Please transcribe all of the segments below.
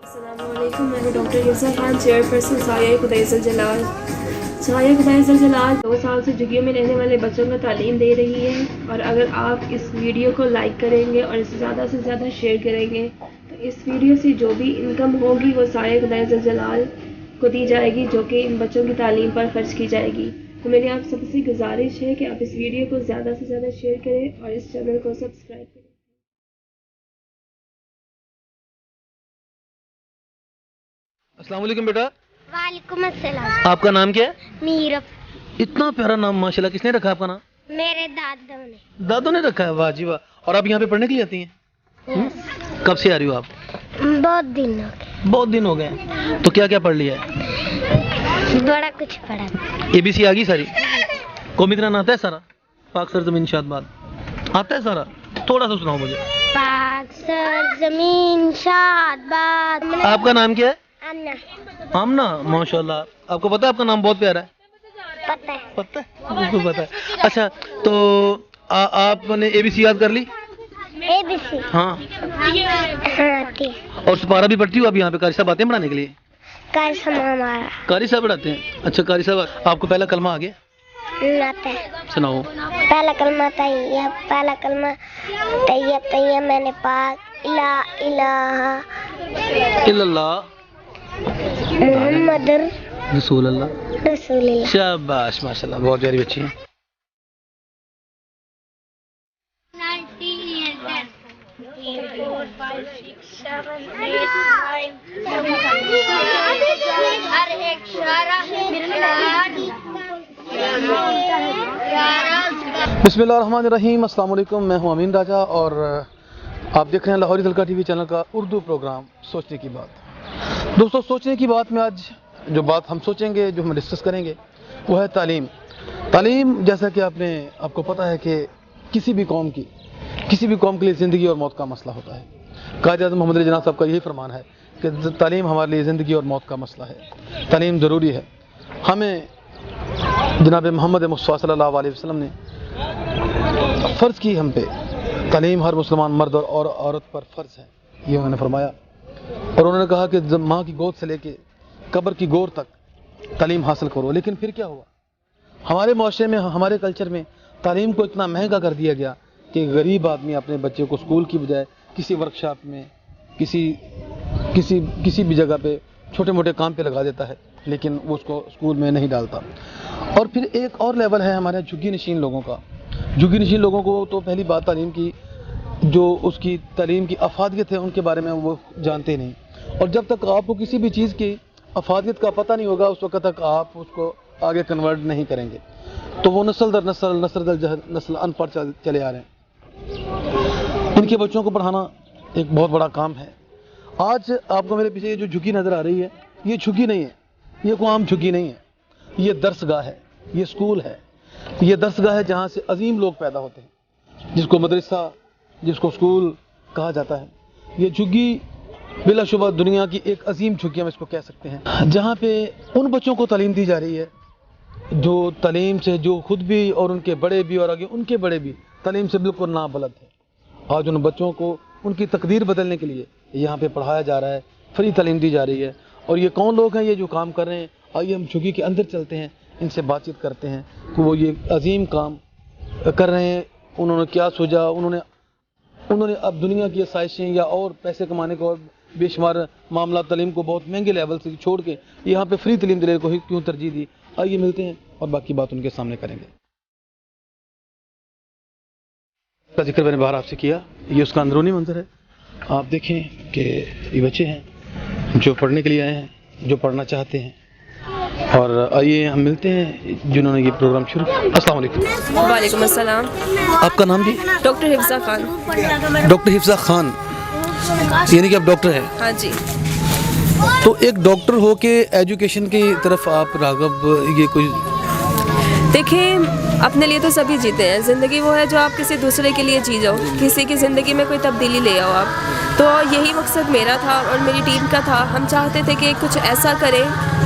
السلام علیکم، میں ہوں ڈاکٹر حفصہ خان، چیئرپرسن سایہ خدای ذوالجلال۔ سایہ خدای ذوالجلال 2 سال سے جھگیوں میں رہنے والے بچوں کو تعلیم دے رہی ہے، اور اگر آپ اس ویڈیو کو لائک کریں گے اور اسے زیادہ سے زیادہ شیئر کریں گے تو اس ویڈیو سے جو بھی انکم ہوگی وہ سایہ خدای ذوالجلال کو دی جائے گی، جو کہ ان بچوں کی تعلیم پر خرچ کی جائے گی۔ تو میری آپ سب سے گزارش ہے کہ آپ اس ویڈیو کو زیادہ سے زیادہ شیئر کریں اور اس چینل کو سبسکرائب کریں۔ السلام علیکم بیٹا۔ وعلیکم السلام۔ آپ کا نام کیا ہے؟ میرب۔ اتنا پیارا نام ماشاءاللہ، کس نے رکھا آپ کا نام؟ میرے دادوں نے۔ دادوں نے رکھا ہے، واہ جی واہ۔ اور آپ یہاں پہ پڑھنے کے لیے آتی ہیں؟ کب سے آ رہی ہو آپ؟ بہت دن ہو گئے۔ بہت دن ہو گئے ہیں۔ تو کیا کیا پڑھ لیا ہے؟ بڑا کچھ پڑھا۔ ABC آ گئی ساری؟ قومی ترانہ آتا ہے سارا؟ پاک سرزمین شاد باد آتا ہے سارا؟ تھوڑا سا سناؤ مجھے۔ پاک سرزمین شاد باد۔ آپ کا نام کیا ہے؟ انا۔ آمنہ، ماشاءاللہ۔ آپ کو پتا ہے آپ کا نام بہت پیارا ہے؟ پتہ ہے۔ پتہ ہے؟ مجھ کو پتا ہے۔ اچھا، تو آپ نے ABC یاد کر لی؟ ABC۔ ہاں۔ آتی ہے۔ اور سپارہ بھی پڑھتی ہو آپ یہاں پہ؟ قاری صاحب آتے ہیں پڑھانے کے لیے؟ قاسم ہمارا۔ قاری صاحب پڑھاتے ہیں؟ اچھا، قاری صاحب آپ کو پہلا کلمہ آ گیا؟ آتا ہے۔ سناؤ۔ پہلا کلمہ طیب، پہلا کلمہ طیب طیب میں نے پاک لا الہ الا اللہ محمد رسول اللہ۔ رسول اللہ۔ شاباش، ماشاءاللہ، بہت پیاری بچی ہیں۔ بسم اللہ الرحمن الرحیم۔ السلام علیکم، میں ہوں امین راجہ اور آپ دیکھ رہے ہیں لاہوری تلکا ٹی وی چینل کا اردو پروگرام سوچنے کی بات۔ دوستو، سوچنے کی بات میں آج جو بات ہم سوچیں گے، جو ہم ڈسکس کریں گے، وہ ہے تعلیم۔ تعلیم، جیسا کہ آپ کو پتہ ہے کہ کسی بھی قوم کے لیے زندگی اور موت کا مسئلہ ہوتا ہے۔ قائد اعظم محمد علی جناح صاحب کا یہی فرمان ہے کہ تعلیم ہمارے لیے زندگی اور موت کا مسئلہ ہے، تعلیم ضروری ہے۔ ہمیں جناب محمد مصطفیٰ صلی اللہ علیہ وسلم نے فرض کی ہم پہ، تعلیم ہر مسلمان مرد اور عورت پر فرض ہے، یہ انہوں نے فرمایا۔ اور انہوں نے کہا کہ ماں کی گود سے لے کے قبر کی گور تک تعلیم حاصل کرو۔ لیکن پھر کیا ہوا؟ ہمارے معاشرے میں، ہمارے کلچر میں تعلیم کو اتنا مہنگا کر دیا گیا کہ غریب آدمی اپنے بچے کو اسکول کی بجائے کسی ورکشاپ میں، کسی بھی جگہ پہ چھوٹے موٹے کام پہ لگا دیتا ہے، لیکن وہ اس کو اسکول میں نہیں ڈالتا۔ اور پھر ایک اور لیول ہے ہمارے جھگی نشین لوگوں کا۔ جھگی نشین لوگوں کو تو پہلی بات تعلیم کی، جو اس کی تعلیم کی افادیت ہے ان کے بارے میں وہ جانتے نہیں، اور جب تک آپ کو کسی بھی چیز کی افادیت کا پتہ نہیں ہوگا اس وقت تک آپ اس کو آگے کنورٹ نہیں کریں گے، تو وہ نسل در نسل ان پڑھ چلے آ رہے ہیں۔ ان کے بچوں کو پڑھانا ایک بہت بڑا کام ہے۔ آج آپ کو میرے پیچھے یہ جو جھگی نظر آ رہی ہے، یہ جھگی نہیں ہے، یہ کوئی عام جھگی نہیں ہے، یہ درس گاہ ہے، یہ اسکول ہے، یہ درس گاہ ہے جہاں سے عظیم لوگ پیدا ہوتے ہیں، جس کو مدرسہ، جس کو اسکول کہا جاتا ہے۔ یہ جھگی بلا شبہ دنیا کی ایک عظیم جھگی ہم اس کو کہہ سکتے ہیں، جہاں پہ ان بچوں کو تعلیم دی جا رہی ہے جو تعلیم سے، جو خود بھی اور ان کے بڑے بھی اور آگے ان کے بڑے بھی تعلیم سے بالکل نابلد ہیں۔ آج ان بچوں کو ان کی تقدیر بدلنے کے لیے یہاں پہ پڑھایا جا رہا ہے، فری تعلیم دی جا رہی ہے۔ اور یہ کون لوگ ہیں یہ جو کام کر رہے ہیں؟ آئیے ہم جھگی کے اندر چلتے ہیں، ان سے بات چیت کرتے ہیں کہ وہ یہ عظیم کام کر رہے ہیں، انہوں نے کیا سوچا، انہوں نے اب دنیا کی آسائشیں یا اور پیسے کمانے کو اور بے شمار معاملات، تعلیم کو بہت مہنگے لیول سے چھوڑ کے یہاں پہ فری تعلیم دینے کو ہی کیوں ترجیح دی؟ آئیے ملتے ہیں اور باقی بات ان کے سامنے کریں گے۔ کا ذکر میں نے باہر آپ سے کیا، یہ اس کا اندرونی منظر ہے۔ آپ دیکھیں کہ یہ بچے ہیں جو پڑھنے کے لیے آئے ہیں، جو پڑھنا چاہتے ہیں، اور آئیے ہم ملتے ہیں جنہوں نے یہ پروگرام شروع کیا۔ السلام علیکم۔ وعلیکم السلام۔ آپ کا نام جی؟ ڈاکٹر حفصہ خان۔ ڈاکٹر حفصہ خان، یعنی کہ آپ ڈاکٹر ہیں؟ ہاں جی۔ تو ایک ڈاکٹر ہو کے ایجوکیشن کی طرف آپ راغب، یہ کوئی؟ دیکھیں، اپنے لیے تو سبھی جیتے ہیں، زندگی وہ ہے جو آپ کسی دوسرے کے لیے جی جاؤ، کسی کی زندگی میں کوئی تبدیلی لے آؤ آپ۔ تو یہی مقصد میرا تھا اور میری ٹیم کا تھا۔ ہم چاہتے تھے کہ کچھ ایسا کریں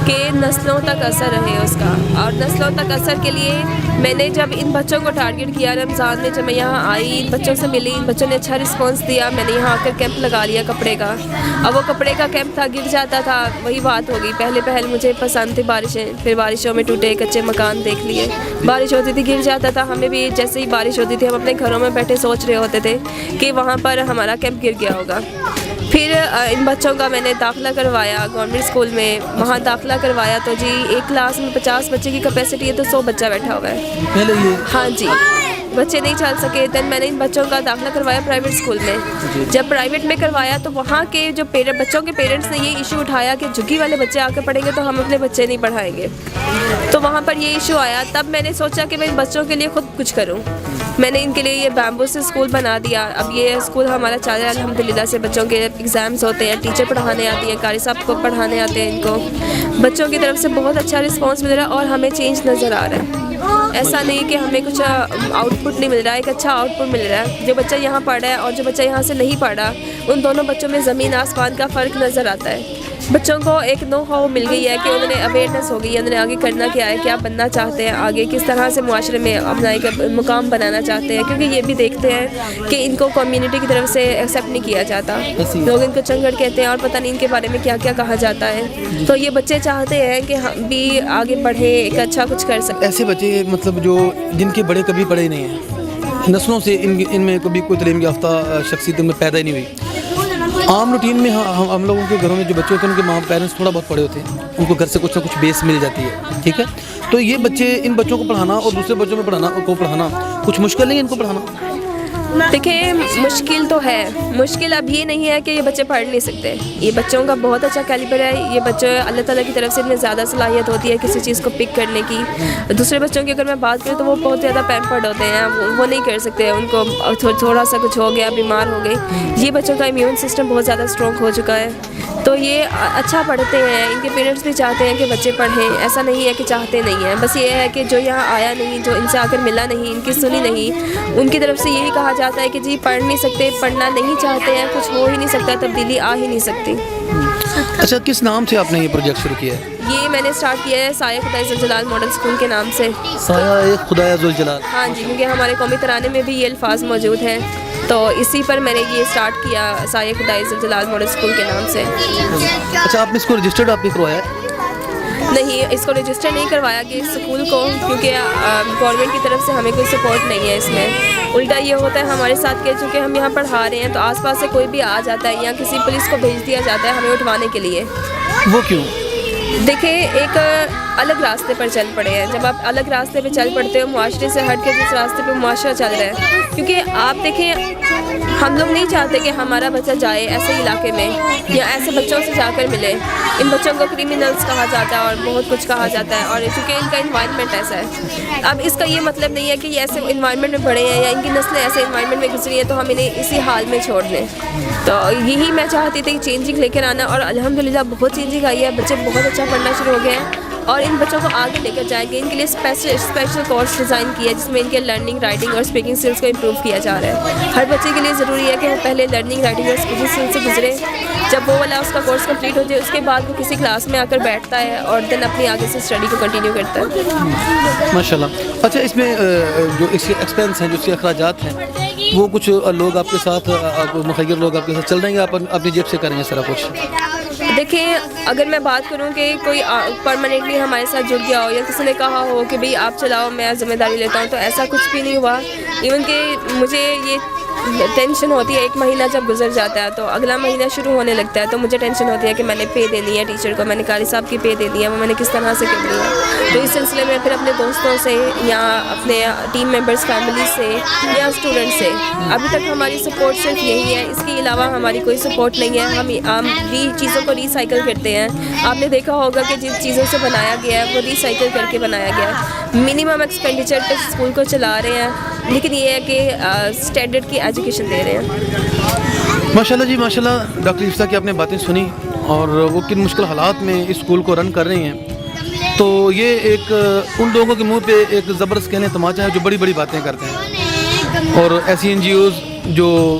کہ نسلوں تک اثر رہے اس کا، اور نسلوں تک اثر کے لیے میں نے جب ان بچوں کو ٹارگٹ کیا رمضان میں، جب میں یہاں آئی، ان بچوں سے ملی، ان بچوں نے اچھا رسپانس دیا، میں نے یہاں آ کر کیمپ لگا لیا کپڑے کا. اب وہ کپڑے کا کیمپ تھا، گر جاتا تھا، وہی بات ہو گئی. پہل مجھے پسند تھی بارشیں، پھر بارشوں میں ٹوٹے کچے مکان دیکھ لیے. بارش ہوتی تھی گر جاتا تھا، ہمیں بھی جیسے ہی بارش ہوتی تھی ہم اپنے گھروں میں بیٹھے سوچ رہے ہوتے تھے کہ وہاں پر ہمارا کیمپ گر گیا ہوگا. پھر ان بچوں کا میں نے داخلہ کروایا گورنمنٹ اسکول میں. وہاں داخلہ کروایا تو جی ایک کلاس میں 50 بچے کی کیپیسٹی ہے تو 100 بچہ بیٹھا ہوا ہے. پہلے یہ ہاں جی، بچے نہیں چل سکے. دین میں نے ان بچوں کا داخلہ کروایا پرائیویٹ اسکول میں. جب پرائیویٹ میں کروایا تو وہاں کے جو بچوں کے پیرنٹس نے یہ ایشو اٹھایا کہ جھگی والے بچے آ کے پڑھیں گے تو ہم اپنے بچے نہیں پڑھائیں گے. تو وہاں پر یہ ایشو آیا. تب میں نے سوچا کہ میں ان بچوں کے لیے خود کچھ کروں. میں نے ان کے لیے یہ بیمبو سے اسکول بنا دیا. اب یہ اسکول ہمارا چل رہا ہے الحمدللہ سے. بچوں کے ایگزامس ہوتے ہیں، ٹیچر پڑھانے آتی ہیں، قاری صاحب کو پڑھانے آتے ہیں. ان کو بچوں کی طرف سے بہت اچھا رسپانس مل رہا ہے اور ہمیں چینج نظر آ رہا ہے. ایسا نہیں کہ ہمیں کچھ آؤٹ پٹ نہیں مل رہا ہے، ایک اچھا آؤٹ پٹ مل رہا ہے. جو بچہ یہاں پڑھ رہا ہے اور جو بچہ یہاں سے نہیں پڑھ رہا، ان دونوں بچوں میں زمین آسمان کا فرق نظر آتا ہے. بچوں کو ایک نو ہاؤ مل گئی ہے کہ انہوں نے اویئرنیس ہو گئی ہے، انہوں نے آگے کرنا کیا ہے، کیا بننا چاہتے ہیں، آگے کس طرح سے معاشرے میں اپنا ایک مقام بنانا چاہتے ہیں. کیونکہ یہ بھی دیکھتے ہیں کہ ان کو کمیونٹی کی طرف سے ایکسیپٹ نہیں کیا جاتا. لوگ ان کو چنگڑ کہتے ہیں اور پتہ نہیں ان کے بارے میں کیا کیا کہا جاتا ہے. تو یہ بچے چاہتے ہیں کہ ہم بھی آگے بڑھیں، ایک اچھا کچھ کر سکیں. ایسے بچے مطلب جو جن کے بڑے کبھی پڑھے نہیں ہیں، نسلوں سے ان میں کبھی کوئی تعلیم یافتہ شخصیت ان میں پیدا ہی نہیں ہوئی. عام روٹین میں ہم لوگوں کے گھروں میں جو بچے ہوتے ہیں ان کے پیرنٹس تھوڑا بہت پڑھے ہوتے ہیں، ان کو گھر سے کچھ نہ کچھ بیس مل جاتی ہے. ٹھیک ہے، تو یہ بچے ان بچوں کو پڑھانا اور دوسرے بچوں میں پڑھانا کچھ مشکل نہیں ہے ان کو پڑھانا؟ دیکھیں مشکل تو ہے. مشکل اب یہ نہیں ہے کہ یہ بچے پڑھ نہیں سکتے. یہ بچوں کا بہت اچھا کیلیبر ہے. یہ بچے اللہ تعالیٰ کی طرف سے اتنے زیادہ صلاحیت ہوتی ہے کسی چیز کو پک کرنے کی. دوسرے بچوں کی اگر میں بات کروں تو وہ بہت زیادہ پیمپرڈ ہوتے ہیں، وہ نہیں کر سکتے. ان کو تھوڑا سا کچھ ہو گیا، بیمار ہو گئی. یہ بچوں کا امیون سسٹم بہت زیادہ اسٹرانگ ہو چکا ہے. تو یہ اچھا پڑھتے ہیں. ان کے پیرنٹس بھی چاہتے ہیں کہ بچے پڑھیں. ایسا نہیں ہے کہ چاہتے نہیں ہیں، بس یہ ہے کہ جو یہاں آیا نہیں، جو ان سے آ کر ملا نہیں، ان کی سنی نہیں، ان کی طرف سے یہی کہا جاتا ہے کہ جی پڑھ نہیں سکتے، پڑھنا نہیں چاہتے ہیں، کچھ ہو ہی نہیں سکتا، تبدیلی آ ہی نہیں سکتی. اچھا، کس نام سے آپ نے یہ پروجیکٹ شروع کیا ہے؟ یہ میں نے اسٹارٹ کیا ہے سایہ خدائے ذوالجلال ماڈل اسکول کے نام سے. سایہ خدائے ذوالجلال. ہاں جی، کیونکہ ہمارے قومی ترانے میں بھی یہ الفاظ موجود ہیں، تو اسی پر میں نے یہ اسٹارٹ کیا سایہ خدائے ذوالجلال ماڈل اسکول کے نام سے. اچھا، آپ نے اس کو رجسٹرڈ آپ نے کروایا ہے؟ نہیں، اس کو رجسٹر نہیں کروایا کہ اس اسکول کو، کیونکہ گورنمنٹ کی طرف سے ہمیں کوئی سپورٹ نہیں ہے اس میں. الٹا یہ ہوتا ہے ہمارے ساتھ کہ چونکہ ہم یہاں پڑھا رہے ہیں تو آس پاس سے کوئی بھی آ جاتا ہے یا کسی پولیس کو بھیج دیا جاتا ہے ہمیں اٹھوانے کے لیے. وہ کیوں؟ دیکھیں ایک الگ راستے پر چل پڑے ہیں. جب آپ الگ راستے پہ چل پڑتے ہو، معاشرے سے ہٹ کے جس راستے پہ معاشرہ چل رہا ہے، کیونکہ آپ دیکھیں ہم لوگ نہیں چاہتے کہ ہمارا بچہ جائے ایسے علاقے میں یا ایسے بچوں سے جا کر ملے. ان بچوں کو کریمنلز کہا جاتا ہے اور بہت کچھ کہا جاتا ہے، اور چونکہ ان کا انوائرمنٹ ایسا ہے. اب اس کا یہ مطلب نہیں ہے کہ یہ ایسے انوائرمنٹ میں بڑھے ہیں یا ان کی نسلیں ایسے انوائرمنٹ میں گزری ہیں تو ہم انہیں اسی حال میں چھوڑ دیں. تو یہی میں چاہتی تھی چینجنگ لے کر آنا، اور الحمدللہ بہت چینجنگ آئی ہے. بچے بہت اچھا پڑھنا شروع ہو گئے ہیں اور ان بچوں کو آگے لے کر جائیں گے. ان کے لیے اسپیشل کورس ڈیزائن کیا ہے جس میں ان کے لرننگ، رائٹنگ اور اسپیکنگ اسکلس کو امپروو کیا جا رہا ہے. ہر بچے کے لیے ضروری ہے کہ وہ پہلے لرننگ، رائٹنگ اور اسپیکنگ اسکلس سے گزرے. جب وہ والا اس کا کورس کمپلیٹ ہو جائے اس کے بعد وہ کسی کلاس میں آ کر بیٹھتا ہے اور دین اپنی آگے سے اسٹڈی کو کنٹینیو کرتا ہے. ماشاء اللہ. اچھا، اس میں جو اس کے ایکسپینس ہیں، جو اس کے اخراجات ہیں، وہ کچھ لوگ آپ کے ساتھ، مخیر لوگ آپ کے ساتھ چل رہے ہیں یا اپنی جیب سے کریں گے سارا کچھ؟ دیکھیں اگر میں بات کروں کہ کوئی پرماننٹلی ہمارے ساتھ جڑ گیا ہو یا کسی نے کہا ہو کہ بھئی آپ چلاؤ میں ذمہ داری لیتا ہوں، تو ایسا کچھ بھی نہیں ہوا. ایون کہ مجھے یہ ٹینشن ہوتی ہے ایک مہینہ جب گزر جاتا ہے تو اگلا مہینہ شروع ہونے لگتا ہے تو مجھے ٹینشن ہوتی ہے کہ میں نے پے دینی ہے ٹیچر کو، میں نے قاری صاحب کی پے دینی ہے، وہ میں نے کس طرح سے کرنی ہے. تو اس سلسلے میں پھر اپنے دوستوں سے یا اپنے ٹیم ممبرس فیملی سے یا اسٹوڈنٹ سے ابھی تک ہماری سپورٹ صرف یہی ہے. اس کے علاوہ ہماری کوئی سپورٹ نہیں ہے. ہم بھی چیزوں کو ریسائیکل کرتے ہیں. آپ نے دیکھا ہوگا کہ جن چیزوں سے بنایا گیا ہے وہ ریسائیکل کر کے بنایا گیا ہے. منیمم ایکسپینڈیچر پہ اسکول کو چلا رہے ہیں، لیکن یہ ہے کہ اسٹینڈرڈ کی ایجوکیشن دے رہے ہیں. ماشاء اللہ جی، ماشاء اللہ. ڈاکٹر عفصہ کی آپ نے باتیں سنی اور وہ کن مشکل حالات میں اس اسکول کو رن کر رہی ہیں. تو یہ ایک ان لوگوں کے منہ پہ ایک زبردست کہنے تماچا ہے جو بڑی بڑی باتیں کرتے ہیں، اور ایسی این جی اوز جو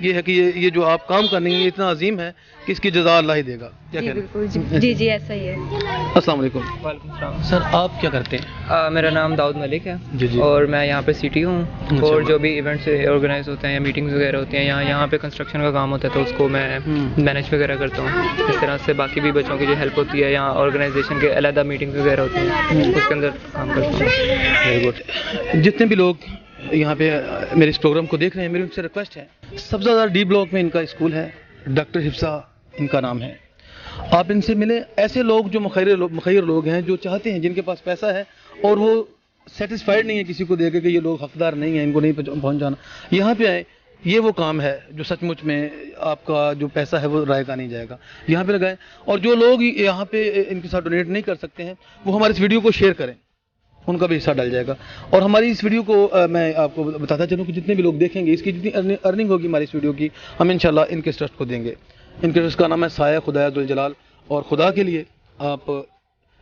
یہ ہے کہ یہ جو آپ کام کرنے یہ اتنا عظیم ہے کہ اس کی جزا اللہ ہی دے گا. کیا جی کہہ رہے ہیں؟ بالکل جی ایسا ہی ہے. السلام علیکم. وعلیکم السلام. سر آپ کیا کرتے ہیں؟ میرا نام داؤد ملک ہے. جی. اور میں یہاں پہ سٹی ہوں. اور جو بھی ایونٹس آرگنائز ہوتے ہیں یا میٹنگز وغیرہ ہوتی ہیں یہاں پہ کنسٹرکشن کا کام ہوتا ہے تو اس کو میں مینیج وغیرہ کرتا ہوں. اس طرح سے باقی بھی بچوں کی جو ہیلپ ہوتی ہے یہاں آرگنائزیشن کے علیحدہ میٹنگز وغیرہ ہوتی ہیں اس کے اندر کام کرتا ہوں. Very good. جتنے بھی لوگ یہاں پہ میرے اس پروگرام کو دیکھ رہے ہیں میری ان سے ریکویسٹ ہے, سب سے زیادہ ڈی بلاک میں ان کا اسکول ہے, ڈاکٹر حفصہ ان کا نام ہے. آپ ان سے ملیں. ایسے لوگ جو مخیر لوگ ہیں جو چاہتے ہیں, جن کے پاس پیسہ ہے اور وہ سیٹسفائیڈ نہیں ہے کسی کو دے کے کہ یہ لوگ حقدار نہیں ہیں, ان کو نہیں پہنچ جانا, یہاں پہ آئیں. یہ وہ کام ہے جو سچ مچ میں آپ کا جو پیسہ ہے وہ رائے کا نہیں جائے گا. یہاں پہ لگائیں. اور جو لوگ یہاں پہ ان کے ساتھ ڈونیٹ نہیں کر سکتے ہیں وہ ہمارے اس ویڈیو کو شیئر کریں, ان کا بھی حصہ ڈل جائے گا. اور ہماری اس ویڈیو کو میں آپ کو بتاتا چلوں کہ جتنے بھی لوگ دیکھیں گے اس کی جتنی ارننگ ہوگی ہماری اس ویڈیو کی ہم انشاءاللہ ان کے ٹرسٹ کو دیں گے. ان کے ٹرسٹ کا نام ہے سایہ خدایٰ ذوالجلال. اور خدا کے لیے آپ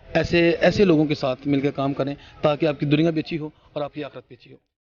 ایسے لوگوں کے ساتھ مل کے کام کریں تاکہ آپ کی دنیا بھی اچھی ہو اور آپ کی آخرت بھی اچھی ہو.